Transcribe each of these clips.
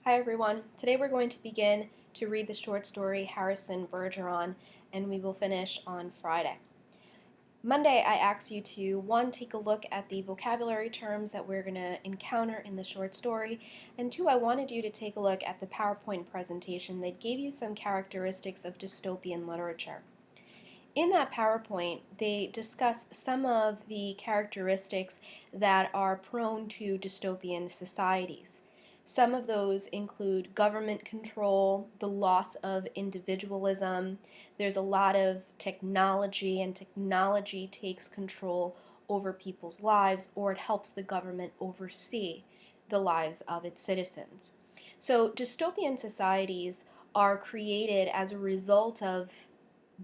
Hi everyone. Today we're going to begin to read the short story Harrison Bergeron, and we will finish on Friday. Monday I asked you to, one, take a look at the vocabulary terms that we're going to encounter in the short story, and two, I wanted you to take a look at the PowerPoint presentation that gave you some characteristics of dystopian literature. In that PowerPoint, they discuss some of the characteristics that are prone to dystopian societies. Some of those include government control, the loss of individualism. There's a lot of technology, and technology takes control over people's lives, or it helps the government oversee the lives of its citizens. So dystopian societies are created as a result of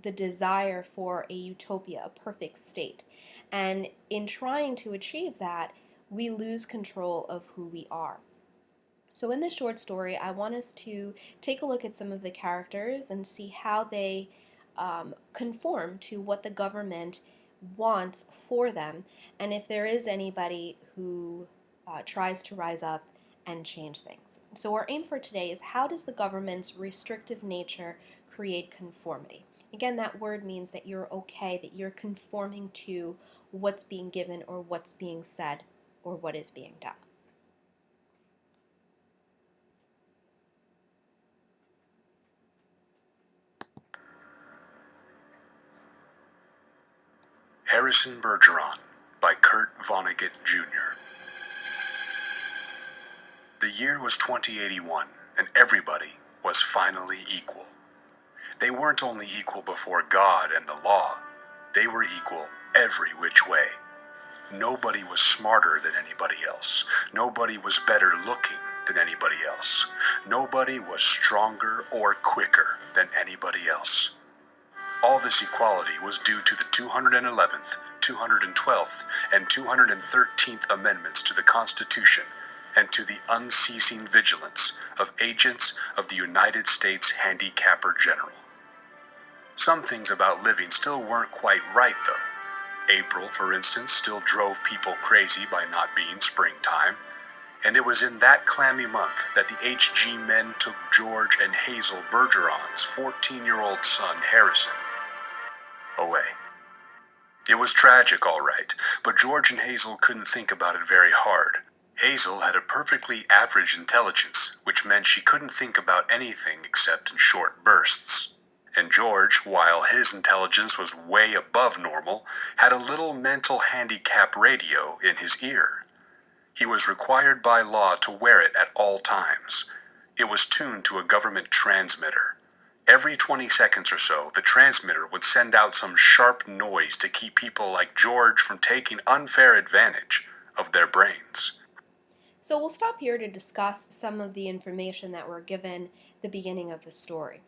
the desire for a utopia, a perfect state. And in trying to achieve that, we lose control of who we are. So in this short story, I want us to take a look at some of the characters and see how they conform to what the government wants for them, and if there is anybody who tries to rise up and change things. So our aim for today is, how does the government's restrictive nature create conformity? Again, that word means that you're okay, that you're conforming to what's being given or what's being said or what is being done. Harrison Bergeron by Kurt Vonnegut Jr. The year was 2081, and everybody was finally equal. They weren't only equal before God and the law, they were equal every which way. Nobody was smarter than anybody else. Nobody was better looking than anybody else. Nobody was stronger or quicker than anybody else. All this equality was due to the 211th, 212th, and 213th Amendments to the Constitution, and to the unceasing vigilance of agents of the United States Handicapper General. Some things about living still weren't quite right, though. April, for instance, still drove people crazy by not being springtime, and it was in that clammy month that the HG men took George and Hazel Bergeron's 14-year-old son, Harrison, away. It was tragic, all right, but George and Hazel couldn't think about it very hard. Hazel had a perfectly average intelligence, which meant she couldn't think about anything except in short bursts. And George, while his intelligence was way above normal, had a little mental handicap radio in his ear. He was required by law to wear it at all times. It was tuned to a government transmitter. Every 20 seconds or so, the transmitter would send out some sharp noise to keep people like George from taking unfair advantage of their brains. So we'll stop here to discuss some of the information that we're given the beginning of the story.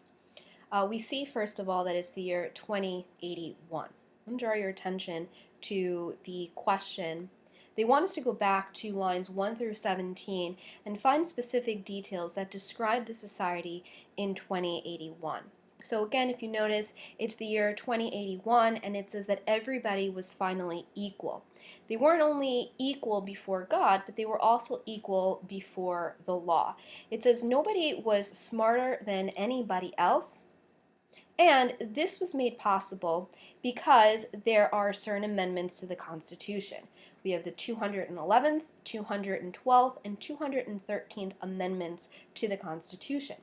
We see, first of all, that it's the year 2081. I'm draw your attention to the question. They want us to go back to lines 1 through 17 and find specific details that describe the society in 2081. So again, if you notice, it's the year 2081, and it says that everybody was finally equal. They weren't only equal before God, but they were also equal before the law. It says nobody was smarter than anybody else, and this was made possible because there are certain amendments to the Constitution. We have the 211th, 212th, and 213th Amendments to the Constitution.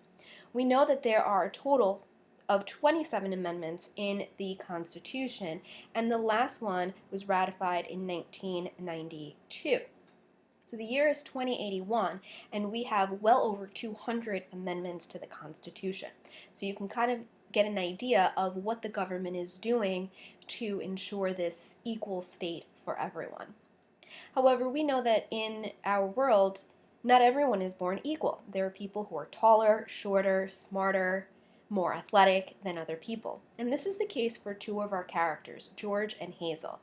We know that there are a total of 27 amendments in the Constitution, and the last one was ratified in 1992. So the year is 2081, and we have well over 200 amendments to the Constitution. So you can kind of get an idea of what the government is doing to ensure this equal state for everyone. However, we know that in our world, not everyone is born equal. There are people who are taller, shorter, smarter, more athletic than other people. And this is the case for two of our characters, George and Hazel.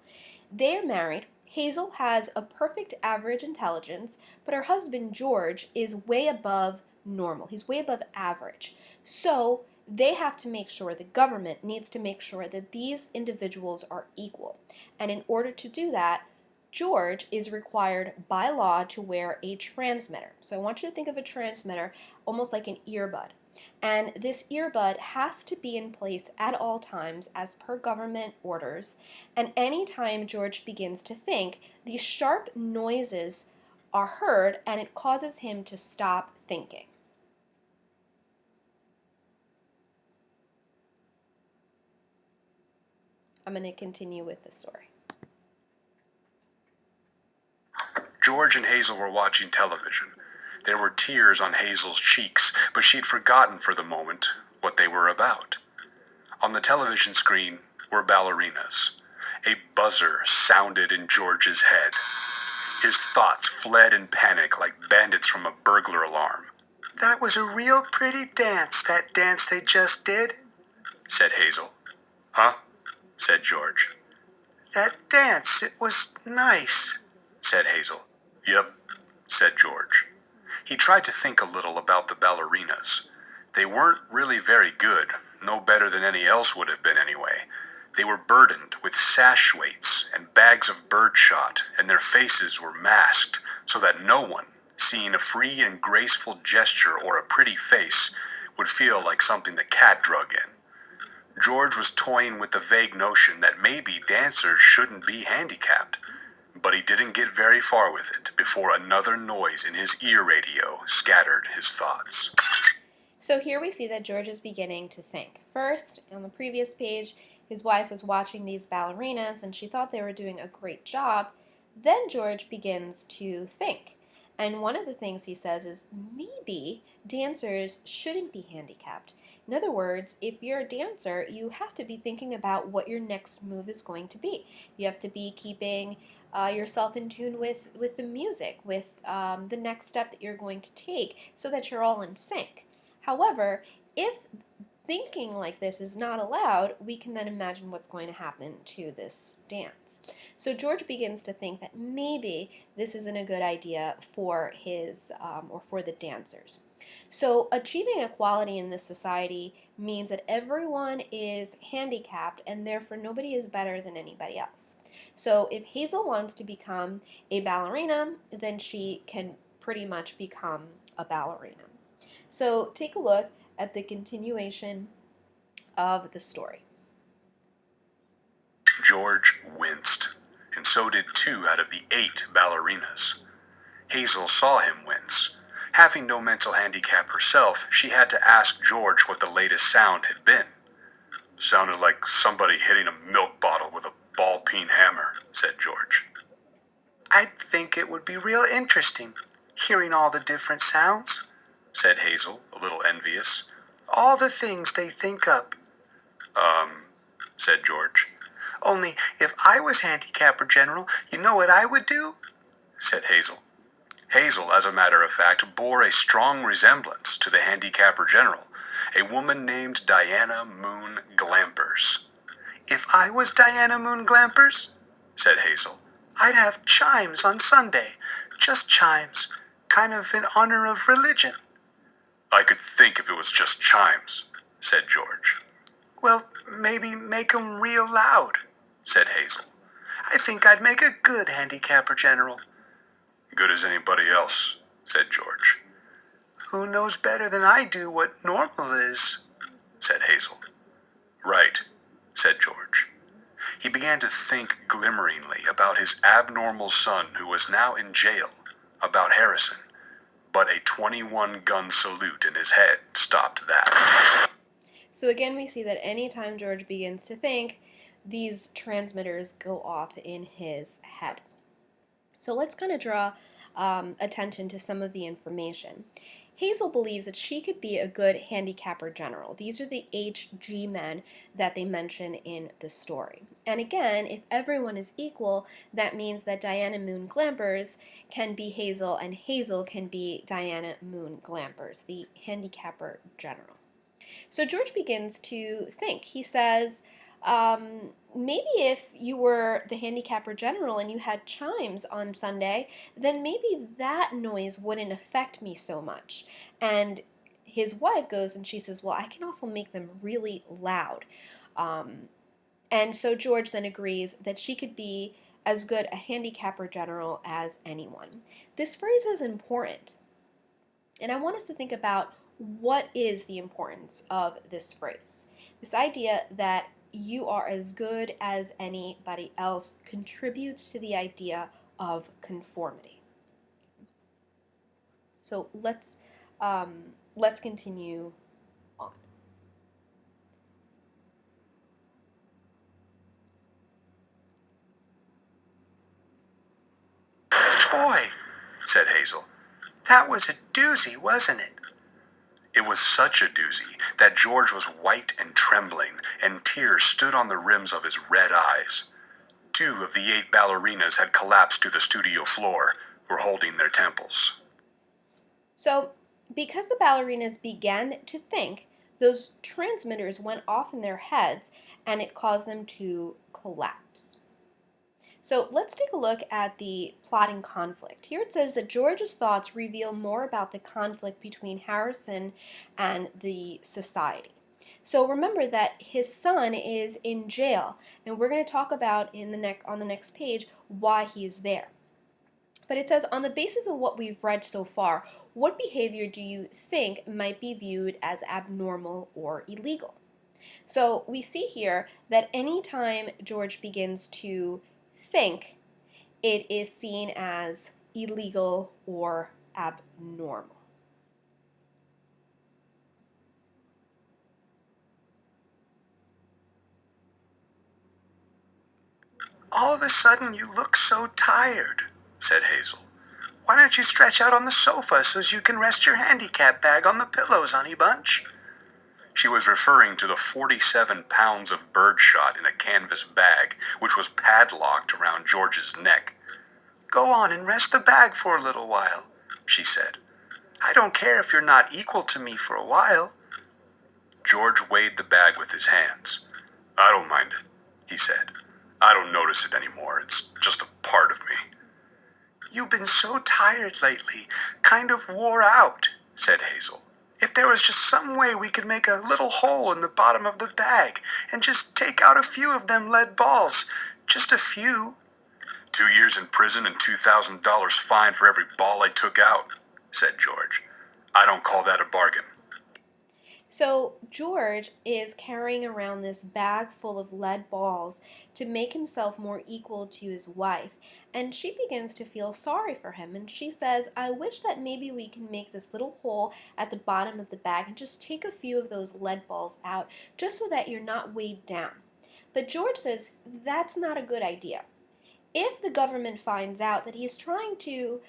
They are married. Hazel has a perfect average intelligence, but her husband, George, is way above normal. He's way above average. So they have to make sure, the government needs to make sure that these individuals are equal. And in order to do that, George is required by law to wear a transmitter. So I want you to think of a transmitter almost like an earbud. And this earbud has to be in place at all times as per government orders. And anytime George begins to think, these sharp noises are heard and it causes him to stop thinking. I'm going to continue with the story. George and Hazel were watching television. There were tears on Hazel's cheeks, but she'd forgotten for the moment what they were about. On the television screen were ballerinas. A buzzer sounded in George's head. His thoughts fled in panic like bandits from a burglar alarm. "That was a real pretty dance, that dance they just did," said Hazel. Huh? Said George. "That dance, it was nice," said Hazel. Yep, said George. He tried to think a little about the ballerinas. They weren't really very good, no better than any else would have been anyway. They were burdened with sash weights and bags of birdshot, and their faces were masked so that no one, seeing a free and graceful gesture or a pretty face, would feel like something the cat drug in. George was toying with the vague notion that maybe dancers shouldn't be handicapped, but he didn't get very far with it before another noise in his ear radio scattered his thoughts. So here we see that George is beginning to think. First, on the previous page, his wife was watching these ballerinas and she thought they were doing a great job. Then George begins to think. And one of the things he says is maybe dancers shouldn't be handicapped. In other words, if you're a dancer, you have to be thinking about what your next move is going to be. You have to be keeping yourself in tune with the music, with the next step that you're going to take so that you're all in sync. However, if thinking like this is not allowed, we can then imagine what's going to happen to this dance. So George begins to think that maybe this isn't a good idea for his or for the dancers. So achieving equality in this society means that everyone is handicapped and therefore nobody is better than anybody else. So if Hazel wants to become a ballerina, then she can pretty much become a ballerina. So take a look at the continuation of the story. George winced, and so did 2 out of the 8 ballerinas. Hazel saw him wince. Having no mental handicap herself, she had to ask George what the latest sound had been. Sounded like somebody hitting a milk bottle with a ball-peen hammer, said George. "I'd think it would be real interesting, hearing all the different sounds," said Hazel, a little envious. "All the things they think up." Said George. "Only, if I was handicapper general, you know what I would do?" said Hazel. Hazel, as a matter of fact, bore a strong resemblance to the handicapper general, a woman named Diana Moon Glampers. "If I was Diana Moon Glampers," said Hazel, "I'd have chimes on Sunday. Just chimes. Kind of in honor of religion." I could think if it was just chimes, said George. "Well, maybe make 'em real loud," said Hazel. "I think I'd make a good handicapper general." Good as anybody else, said George. "Who knows better than I do what normal is?" said Hazel. Right, said George. He began to think glimmeringly about his abnormal son who was now in jail, about Harrison, but a 21-gun salute in his head stopped that. So again, we see that anytime George begins to think, these transmitters go off in his head. So let's kind of draw attention to some of the information. Hazel believes that she could be a good handicapper general. These are the HG men that they mention in the story. And again, if everyone is equal, that means that Diana Moon Glampers can be Hazel and Hazel can be Diana Moon Glampers, the handicapper general. So George begins to think. He says, maybe if you were the handicapper general and you had chimes on Sunday, then maybe that noise wouldn't affect me so much. And his wife goes and she says, well, I can also make them really loud. And so George then agrees that she could be as good a handicapper general as anyone. This phrase is important, and I want us to think about what is the importance of this phrase. This idea that you are as good as anybody else contributes to the idea of conformity. So let's continue on. Boy, said Hazel. that was a doozy, wasn't it? It was such a doozy that George was white and trembling, and tears stood on the rims of his red eyes. 2 of the 8 ballerinas had collapsed to the studio floor, were holding their temples. So, because the ballerinas began to think, those transmitters went off in their heads and it caused them to collapse. So let's take a look at the plotting conflict. Here it says that George's thoughts reveal more about the conflict between Harrison and the society. So remember that his son is in jail, and we're going to talk about on the next page why he's there. But it says, on the basis of what we've read so far, what behavior do you think might be viewed as abnormal or illegal? So we see here that anytime George begins to think, it is seen as illegal or abnormal. All of a sudden you look so tired, said Hazel. Why don't you stretch out on the sofa so you can rest your handicap bag on the pillows, honey bunch? She was referring to the 47 pounds of birdshot in a canvas bag, which was padlocked around George's neck. Go on and rest the bag for a little while, she said. I don't care if you're not equal to me for a while. George weighed the bag with his hands. I don't mind it, he said. I don't notice it anymore. It's just a part of me. You've been so tired lately, kind of wore out, said Hazel. If there was just some way we could make a little hole in the bottom of the bag and just take out a few of them lead balls, just a few. 2 years in prison and $2,000 fine for every ball I took out, said George. I don't call that a bargain. So George is carrying around this bag full of lead balls to make himself more equal to his wife, and she begins to feel sorry for him, and she says, I wish that maybe we can make this little hole at the bottom of the bag and just take a few of those lead balls out, just so that you're not weighed down. But George says that's not a good idea. If the government finds out that he's trying to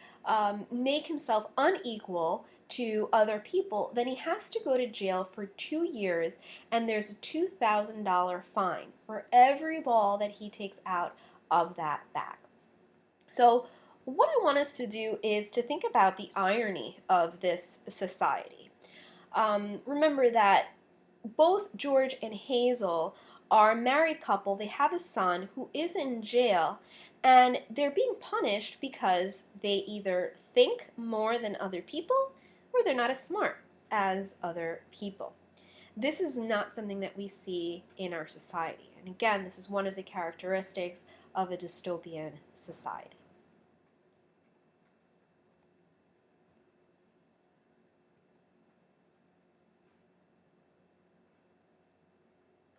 make himself unequal to other people, then he has to go to jail for 2 years, and there's a $2,000 fine for every ball that he takes out of that bag. So what I want us to do is to think about the irony of this society. Remember that both George and Hazel are a married couple. They have a son who is in jail, and they're being punished because they either think more than other people or they're not as smart as other people. This is not something that we see in our society. And again, this is one of the characteristics of a dystopian society.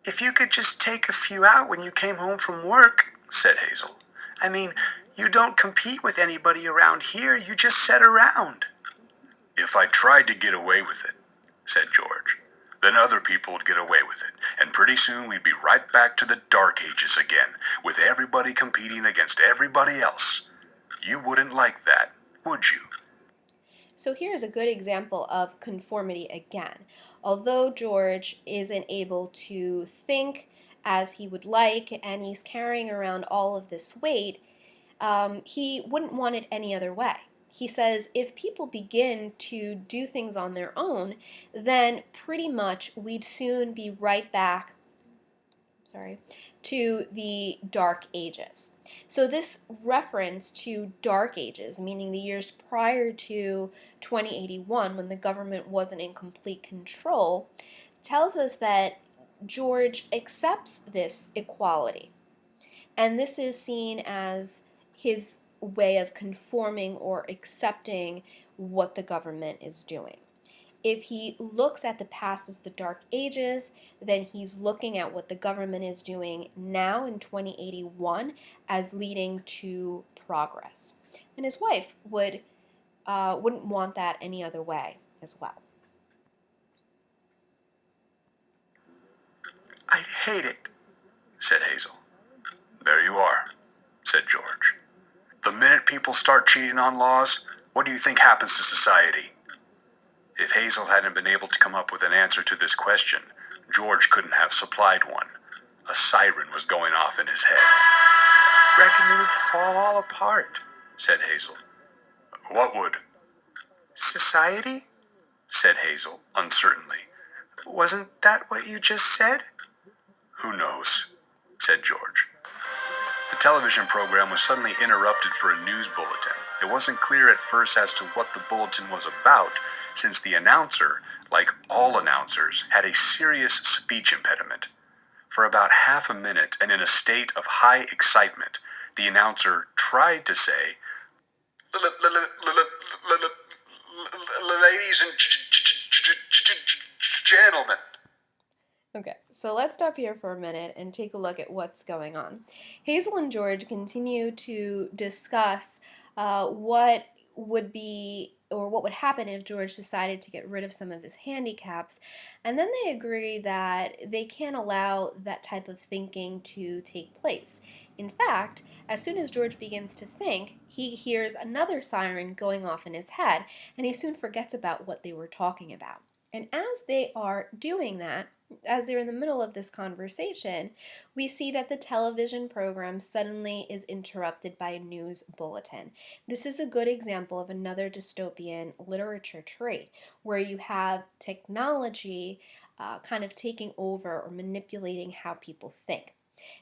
If you could just take a few out when you came home from work, said Hazel. I mean, you don't compete with anybody around here, you just sit around. If I tried to get away with it, said George, then other people would get away with it, and pretty soon we'd be right back to the Dark Ages again, with everybody competing against everybody else. You wouldn't like that, would you? So here's a good example of conformity again. Although George isn't able to think as he would like, and he's carrying around all of this weight, he wouldn't want it any other way. He says if people begin to do things on their own, then pretty much we'd soon be right back to the Dark Ages. So this reference to Dark Ages, meaning the years prior to 2081 when the government wasn't in complete control, tells us that George accepts this equality. And this is seen as his way of conforming or accepting what the government is doing. If he looks at the past as the Dark Ages, then he's looking at what the government is doing now in 2081 as leading to progress. And his wife wouldn't want that any other way as well. I'd hate it, said Hazel. There you are, said George. The minute people start cheating on laws, what do you think happens to society? If Hazel hadn't been able to come up with an answer to this question, George couldn't have supplied one. A siren was going off in his head. Reckon it would fall all apart, said Hazel. What would? Society? Said Hazel, uncertainly. Wasn't that what you just said? Who knows, said George. The television program was suddenly interrupted for a news bulletin. It wasn't clear at first as to what the bulletin was about, since the announcer, like all announcers, had a serious speech impediment. For about half a minute, and in a state of high excitement, the announcer tried to say, Ladies and gentlemen. Okay, so let's stop here for a minute and take a look at what's going on. Hazel and George continue to discuss what would be or what would happen if George decided to get rid of some of his handicaps, and then they agree that they can't allow that type of thinking to take place. In fact, as soon as George begins to think, he hears another siren going off in his head, and he soon forgets about what they were talking about. And as they are doing that, as they're in the middle of this conversation, we see that the television program suddenly is interrupted by a news bulletin. This is a good example of another dystopian literature trait where you have technology kind of taking over or manipulating how people think.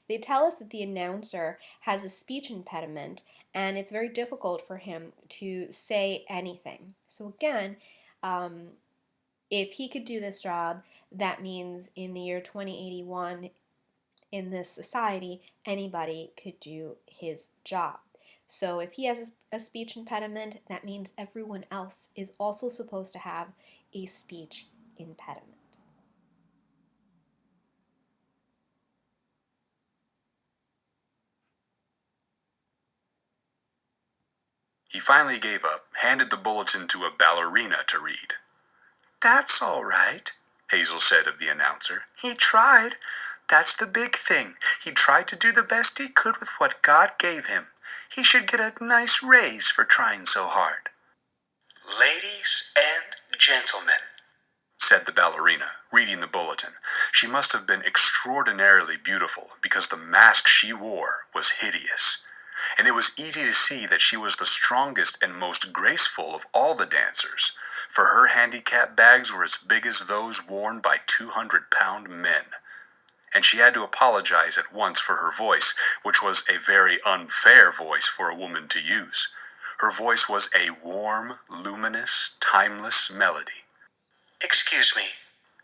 They tell us that the announcer has a speech impediment and it's very difficult for him to say anything. So again, if he could do this job, that means in the year 2081, in this society, anybody could do his job. So if he has a speech impediment, that means everyone else is also supposed to have a speech impediment. He finally gave up, handed the bulletin to a ballerina to read. That's all right, Hazel said of the announcer. He tried. That's the big thing. He tried to do the best he could with what God gave him. He should get a nice raise for trying so hard. Ladies and gentlemen, said the ballerina, reading the bulletin. She must have been extraordinarily beautiful, because the mask she wore was hideous. And it was easy to see that she was the strongest and most graceful of all the dancers, for her handicap bags were as big as those worn by 200-pound men. And she had to apologize at once for her voice, which was a very unfair voice for a woman to use. Her voice was a warm, luminous, timeless melody. Excuse me,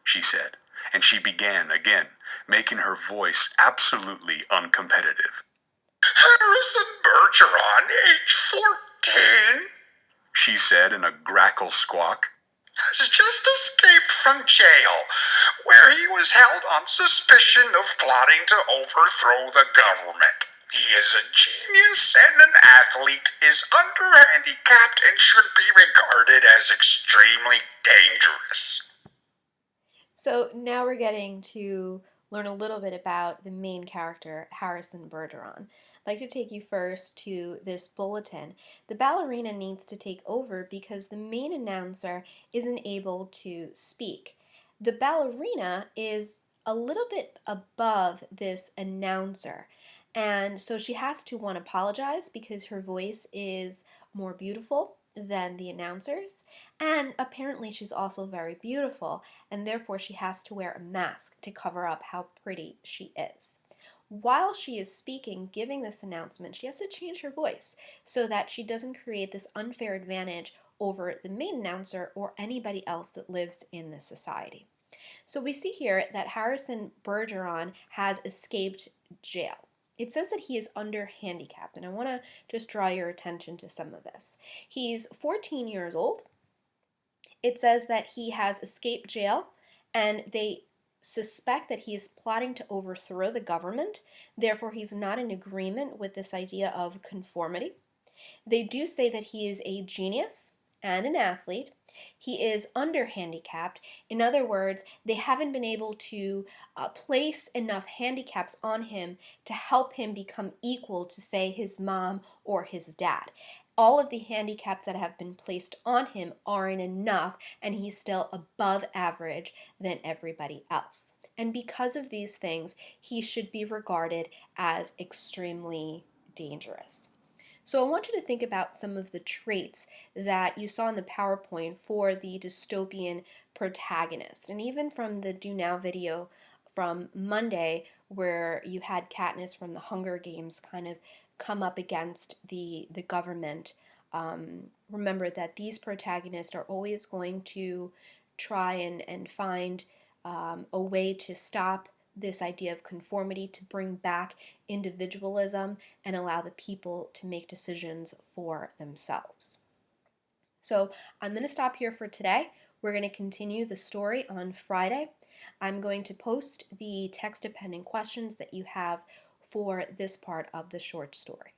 she said, and she began again, making her voice absolutely uncompetitive. Harrison Bergeron, age 14, she said in a grackle squawk, has just escaped from jail, where he was held on suspicion of plotting to overthrow the government. He is a genius and an athlete, is under-handicapped, and should be regarded as extremely dangerous. So now we're getting to learn a little bit about the main character, Harrison Bergeron. I'd like to take you first to this bulletin. The ballerina needs to take over because the main announcer isn't able to speak. The ballerina is a little bit above this announcer, and so she has to, one, apologize because her voice is more beautiful than the announcer's, and apparently she's also very beautiful, and therefore she has to wear a mask to cover up how pretty she is. While she is speaking, giving this announcement, she has to change her voice so that she doesn't create this unfair advantage over the main announcer or anybody else that lives in this society. So we see here that Harrison Bergeron has escaped jail. it says that he is under handicapped, and I want to just draw your attention to some of this. He's 14 years old. It says that he has escaped jail, and they suspect that he is plotting to overthrow the government. Therefore, he's not in agreement with this idea of conformity. They do say that he is a genius and an athlete. He is under handicapped. In other words, they haven't been able to place enough handicaps on him to help him become equal to, say, his mom or his dad. All of the handicaps that have been placed on him aren't enough, and he's still above average than everybody else. And because of these things, he should be regarded as extremely dangerous. So I want you to think about some of the traits that you saw in the PowerPoint for the dystopian protagonist. And even from the Do Now video from Monday, where you had Katniss from the Hunger Games kind of come up against the government, remember that these protagonists are always going to try and find a way to stop this idea of conformity, to bring back individualism and allow the people to make decisions for themselves. So I'm going to stop here for today. We're going to continue the story on Friday. I'm going to post the text-dependent questions that you have for this part of the short story.